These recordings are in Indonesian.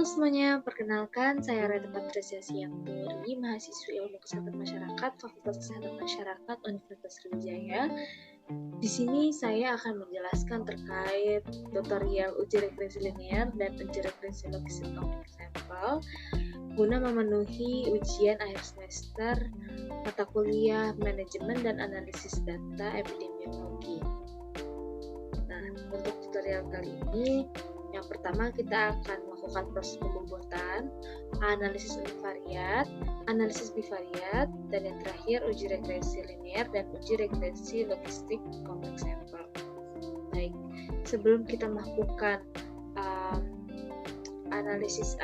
semuanya, perkenalkan saya Reda Patricia Siangpuri, mahasiswi Ilmu Kesehatan Masyarakat, Fakultas Kesehatan Masyarakat Universitas Sriwijaya. Di sini saya akan menjelaskan terkait tutorial uji regresi linear dan uji regresi logistik kompleks sampel guna memenuhi ujian akhir semester mata kuliah manajemen dan analisis data epidemiologi. Nah, untuk tutorial kali ini, yang pertama kita akan melakukan proses pembobotan, analisis univariat, analisis bivariat, dan yang terakhir uji regresi linear dan uji regresi logistik kompleks sampel. Baik, sebelum kita melakukan analisis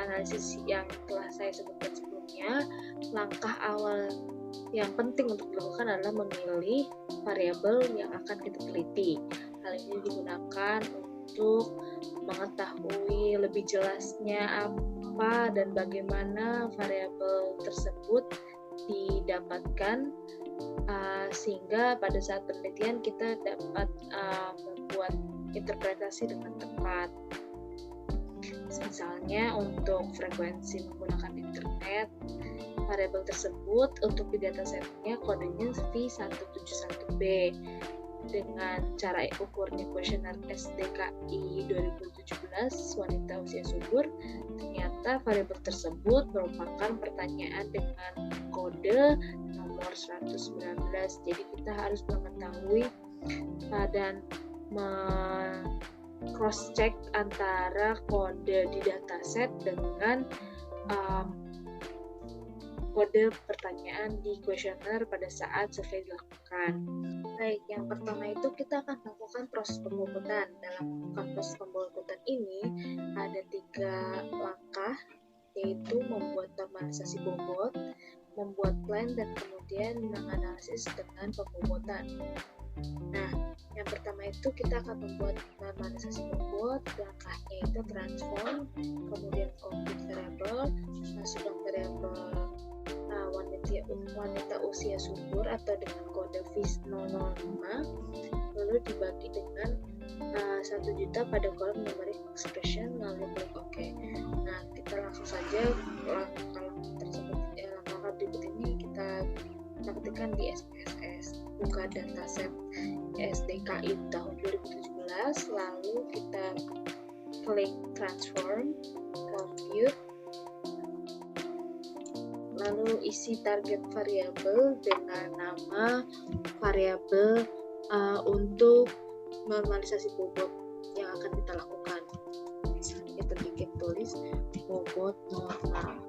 yang telah saya sebutkan sebelumnya, langkah awal yang penting untuk dilakukan adalah memilih variabel yang akan kita teliti. Hal ini digunakan untuk mengetahui lebih jelasnya apa dan bagaimana variabel tersebut didapatkan, sehingga pada saat penelitian kita dapat membuat interpretasi dengan tepat. Misalnya untuk frekuensi menggunakan internet, variabel tersebut untuk di datasetnya kodenya V171B. Dengan cara ukurnya kuesioner SDKI 2017 wanita usia subur, ternyata variabel tersebut merupakan pertanyaan dengan kode nomor 119. Jadi kita harus mengetahui dan cross check antara kode di dataset dengan kode pertanyaan di kuesioner pada saat survei dilakukan. Baik, yang pertama itu kita akan melakukan proses pembobotan. Dalam melakukan proses pembobotan ini ada 3 langkah, yaitu membuat normalisasi bobot, membuat plan, dan kemudian menganalisis dengan pembobotan. Nah, yang pertama itu kita akan membuat normalisasi bobot. Langkahnya itu transform, kemudian compute variable, masukkan variabel wanita usia subur atau dengan kode VIS005, lalu dibagi dengan 1 juta pada kolom numeric expression, lalu klik OK. Nah, kita langsung saja langkah berikut ini kita ketikkan di SPSS, buka dataset SDKI tahun 2017, lalu kita klik transform, compute, lalu isi target variabel dengan nama variabel untuk normalisasi bobot yang akan kita lakukan. Misalnya kita bikin tulis bobot normal.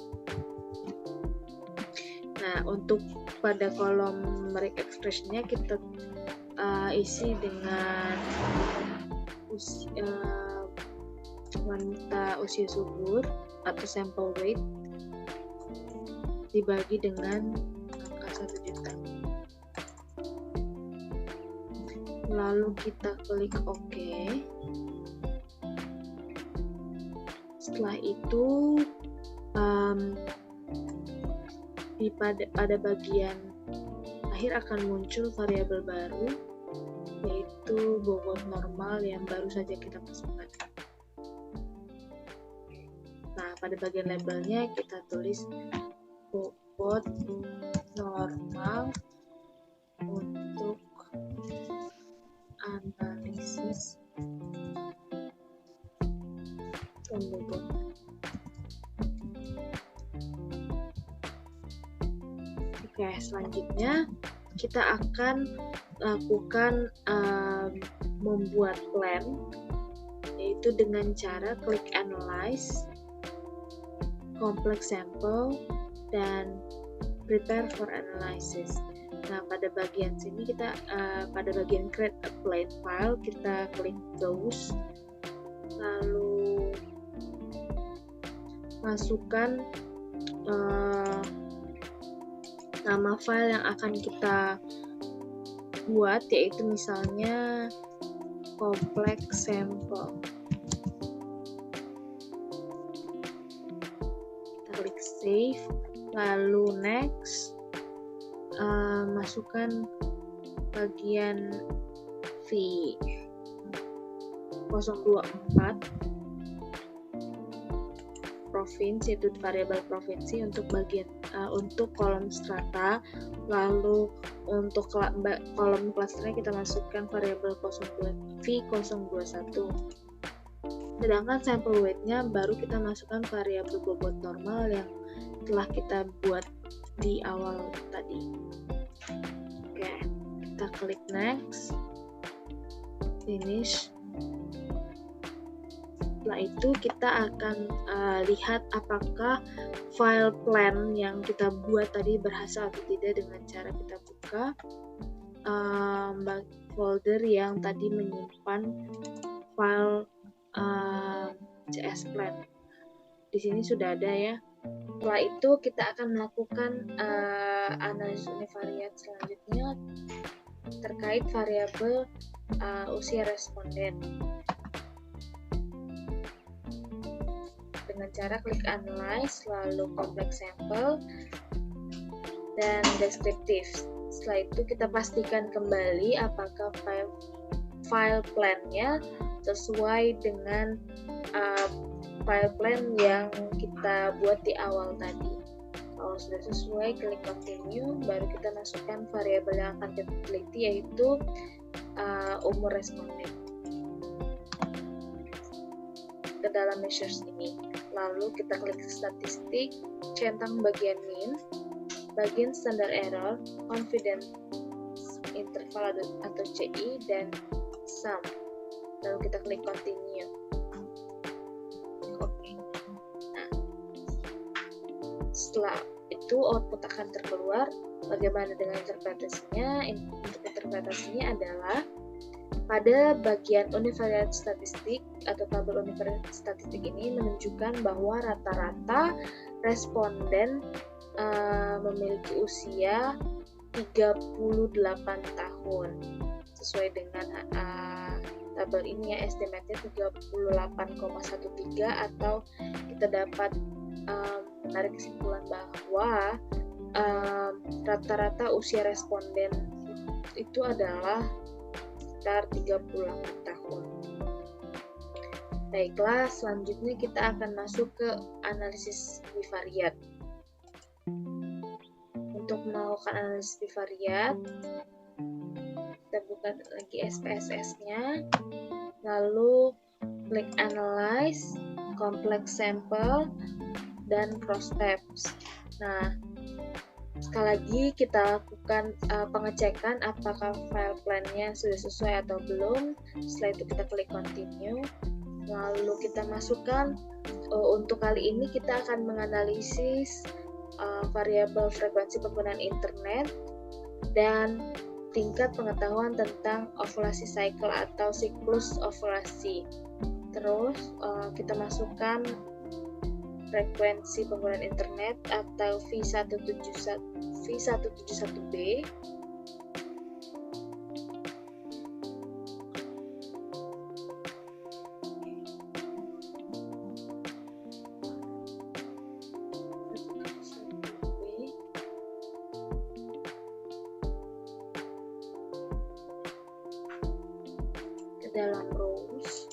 Nah, untuk pada kolom numeric expression-nya kita isi dengan wanita usia subur atau sample weight dibagi dengan angka 1 juta. Lalu kita klik OK. Setelah itu pada bagian akhir akan muncul variabel baru, yaitu bobot normal yang baru saja kita masukkan. Nah, pada bagian labelnya kita tulis bobot normal untuk analisis pembobotan. Oke, selanjutnya kita akan lakukan membuat plan, yaitu dengan cara klik analyze, complex sample, dan prepare for analysis. Nah, pada bagian sini kita pada bagian create a plan file kita klik those, lalu masukkan nama file yang akan kita buat, yaitu misalnya complex sample. Kita klik save, lalu next, masukkan bagian V024 provinsi, yaitu variabel provinsi untuk bagian untuk kolom strata. Lalu untuk kolom klasternya kita masukkan variabel V021. Sedangkan sampel weight-nya baru kita masukkan variabel bobot normal yang telah kita buat di awal tadi. Oke, kita klik next, finish. Setelah itu kita akan lihat apakah file plan yang kita buat tadi berhasil atau tidak dengan cara kita buka folder yang tadi menyimpan file CS plan. Di sini sudah ada ya. Setelah itu kita akan melakukan analisis univariat selanjutnya terkait variabel usia responden. Dengan cara klik analyze, lalu complex sample, dan descriptive. Setelah itu kita pastikan kembali apakah file plan-nya sesuai dengan file plan yang kita buat di awal tadi. Kalau sudah sesuai, klik continue, baru kita masukkan variabel yang akan kita teliti, yaitu umur responden ke dalam measures ini. Lalu kita klik statistik, centang bagian mean, bagian standard error, confidence interval atau CI, dan sum. Lalu kita klik continue. Oke. Nah, setelah itu output akan terkeluar. Bagaimana dengan interpretasinya? Untuk interpretasinya adalah pada bagian univariate statistik atau tabel univariate statistik ini menunjukkan bahwa rata-rata responden memiliki usia 38 tahun. Sesuai dengan tabel ini ya, estimate-nya 38,13, atau kita dapat menarik kesimpulan bahwa rata-rata usia responden itu adalah sekitar 38 tahun. Baiklah, selanjutnya kita akan masuk ke analisis bivariat. Untuk melakukan analisis bivariat, kita buka lagi SPSS-nya, lalu klik analyze, complex sample, dan cross tabs. Nah, sekali lagi kita lakukan pengecekan apakah file plan-nya sudah sesuai atau belum. Setelah itu kita klik continue, lalu kita masukkan untuk kali ini kita akan menganalisis variabel frekuensi penggunaan internet dan tingkat pengetahuan tentang ovulasi cycle atau siklus ovulasi. Terus kita masukkan frekuensi penggunaan internet atau V171B. Ke dalam rows,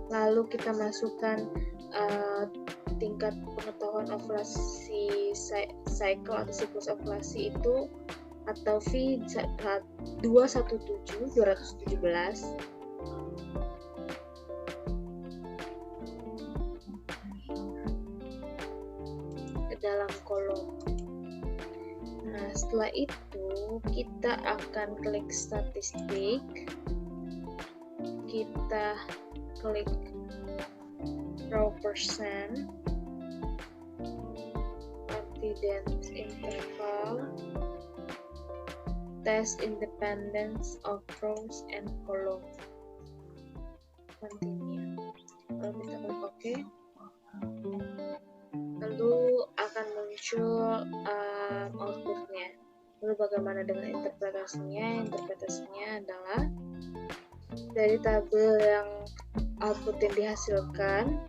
lalu kita masukkan tingkat pengetahuan ovulasi cycle atau siklus ovulasi itu atau V217 ke dalam kolom. Nah, setelah itu kita akan klik statistik, kita klik raw percent, confidence interval, test independence of rows and columns. Continue. Lalu kita klik OK. Lalu akan muncul outputnya. Lalu bagaimana dengan interpretasinya? Interpretasinya adalah dari tabel yang output yang dihasilkan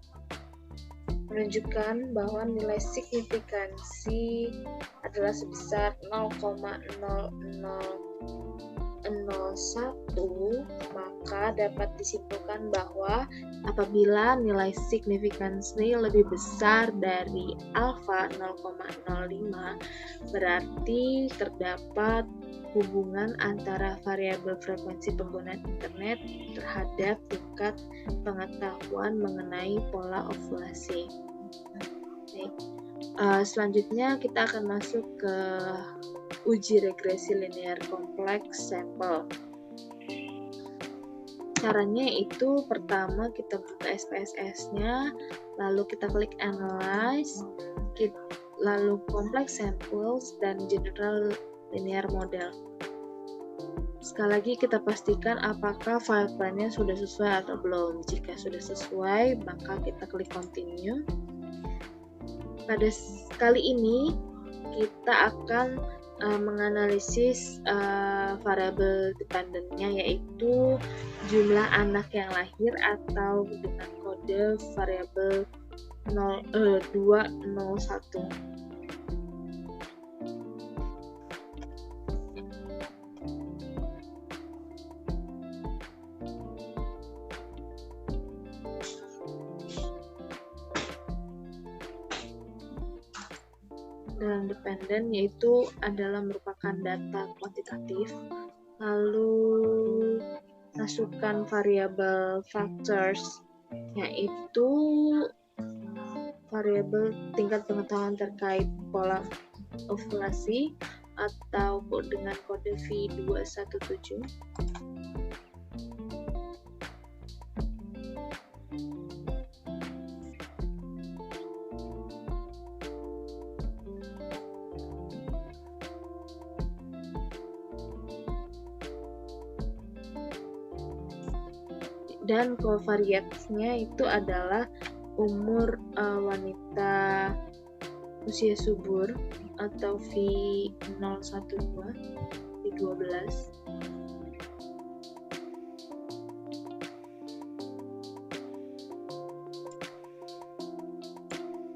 menunjukkan bahwa nilai signifikansi adalah sebesar 0,00 0,01, maka dapat disimpulkan bahwa apabila nilai signifikansi lebih besar dari alfa 0,05, berarti terdapat hubungan antara variabel frekuensi penggunaan internet terhadap tingkat pengetahuan mengenai pola ovulasi. Selanjutnya kita akan masuk ke uji regresi linear kompleks sampel. Caranya itu pertama kita buka SPSS-nya, lalu kita klik analyze, lalu complex samples dan general linear model. Sekali lagi kita pastikan apakah file plan-nya sudah sesuai atau belum. Jika sudah sesuai, maka kita klik continue. Pada kali ini kita akan menganalisis variabel dependent-nya, yaitu jumlah anak yang lahir atau dengan kode variabel 201. Dalam dependent yaitu adalah merupakan data kuantitatif, lalu masukkan variabel factors yaitu variabel tingkat pengetahuan terkait pola ovulasi atau dengan kode V217. Dan covariates-nya itu adalah umur wanita usia subur atau V012, V12.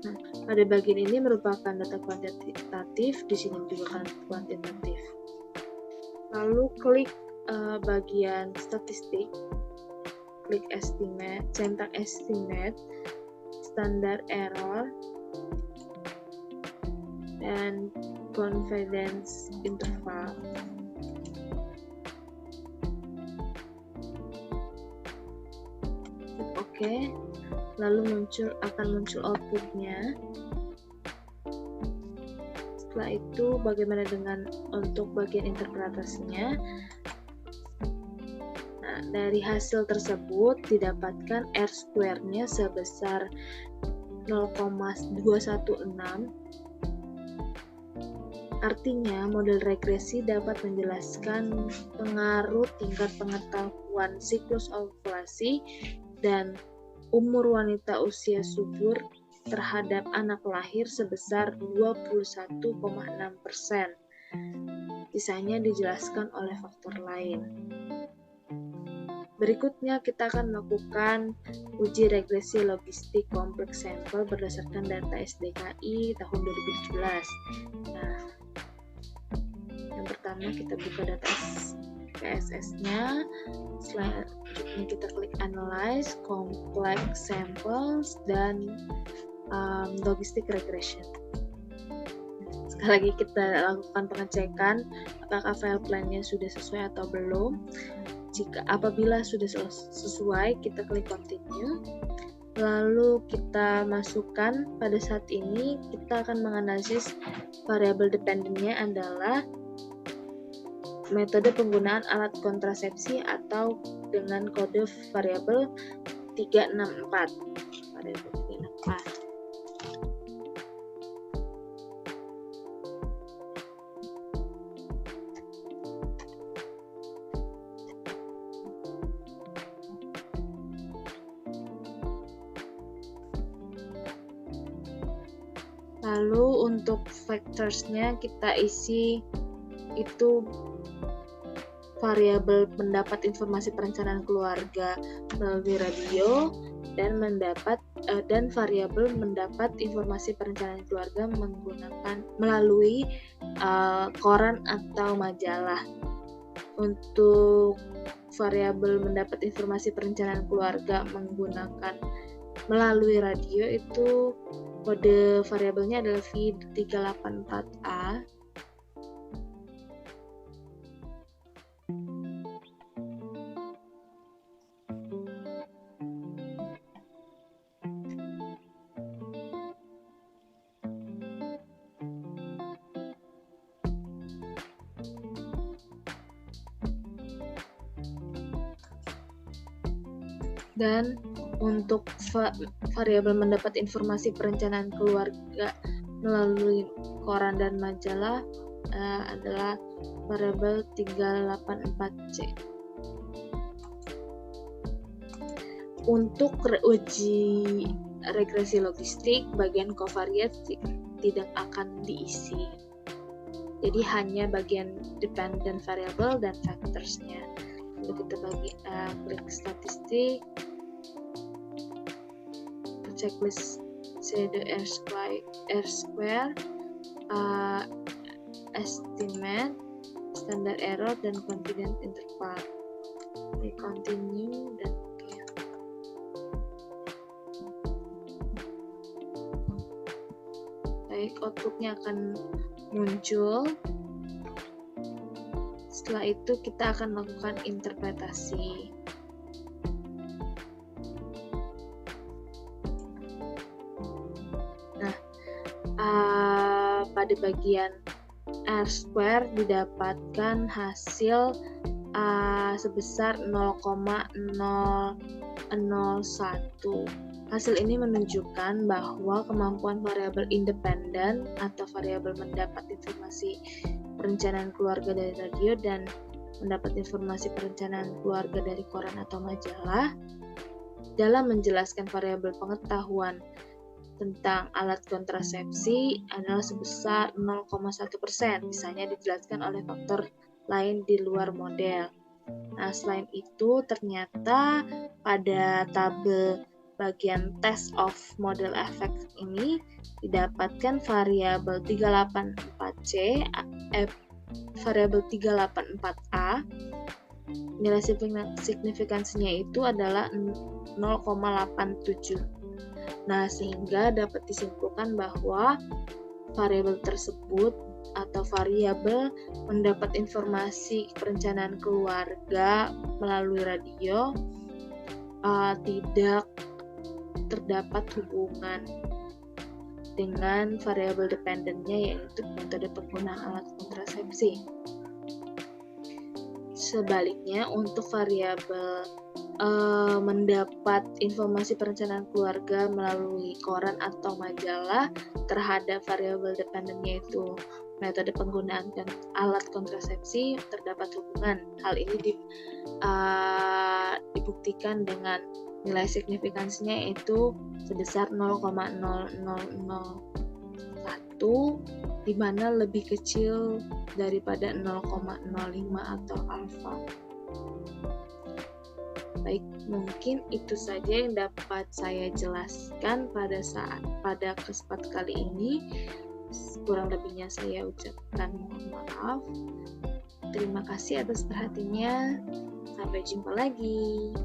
Nah, pada bagian ini merupakan data kuantitatif, di sini juga kuantitatif. Lalu klik bagian statistik, klik estimate, centang estimate, standar error, dan confidence interval. Oke, lalu akan muncul outputnya. Setelah itu bagaimana dengan untuk bagian interpretasinya? Dari hasil tersebut didapatkan R-square-nya sebesar 0,216. Artinya, model regresi dapat menjelaskan pengaruh tingkat pengetahuan siklus ovulasi dan umur wanita usia subur terhadap anak lahir sebesar 21,6%. Sisanya dijelaskan oleh faktor lain. Berikutnya kita akan melakukan uji regresi logistik kompleks sampel berdasarkan data SDKI tahun 2017. Nah, yang pertama kita buka data SPSS-nya, selanjutnya kita klik analyze, complex samples, dan logistic regression. Sekali lagi kita lakukan pengecekan apakah file plan-nya sudah sesuai atau belum. Apabila sudah sesuai, kita klik continue. Lalu kita masukkan, pada saat ini kita akan menganalisis variabel dependent-nya adalah metode penggunaan alat kontrasepsi atau dengan kode variabel 364. Variabel 364. Lalu untuk factors-nya kita isi itu variabel mendapat informasi perencanaan keluarga melalui radio dan variabel mendapat informasi perencanaan keluarga melalui koran atau majalah. untuk variabel mendapat informasi perencanaan keluarga melalui radio itu kode variabelnya adalah V384A. Dan untuk variabel mendapat informasi perencanaan keluarga melalui koran dan majalah adalah variabel 384C. Untuk uji regresi logistik, bagian covariat tidak akan diisi. Jadi hanya bagian dependent variable dan factorsnya. Lalu kita klik statistik, checklist pseudo R-square, estimate, standard error, dan confidence interval. Klik continue dan baik, outputnya akan muncul. Setelah itu kita akan melakukan interpretasi. Nah, pada bagian R-square didapatkan hasil sebesar 0,001. Hasil ini menunjukkan bahwa kemampuan variabel independen atau variabel mendapat informasi perencanaan keluarga dari radio dan mendapat informasi perencanaan keluarga dari koran atau majalah dalam menjelaskan variabel pengetahuan tentang alat kontrasepsi adalah sebesar 0,1%, misalnya dijelaskan oleh faktor lain di luar model. Nah, selain itu ternyata pada tabel bagian test of model effect ini didapatkan variabel 384C, variabel 384A. Nilai signifikansinya itu adalah 0,87. Nah, sehingga dapat disimpulkan bahwa variabel tersebut atau variabel mendapat informasi perencanaan keluarga melalui radio tidak terdapat hubungan dengan variabel dependennya, yaitu metode penggunaan alat kontrasepsi. Sebaliknya, untuk variabel mendapat informasi perencanaan keluarga melalui koran atau majalah terhadap variabel dependennya, yaitu metode penggunaan alat kontrasepsi, terdapat hubungan. Hal ini dibuktikan dengan nilai signifikansinya yaitu sebesar 0,0001, di mana lebih kecil daripada 0,05 atau alfa. Baik, mungkin itu saja yang dapat saya jelaskan pada kesempatan kali ini. Kurang lebihnya saya ucapkan mohon maaf. Terima kasih atas perhatiannya. Sampai jumpa lagi.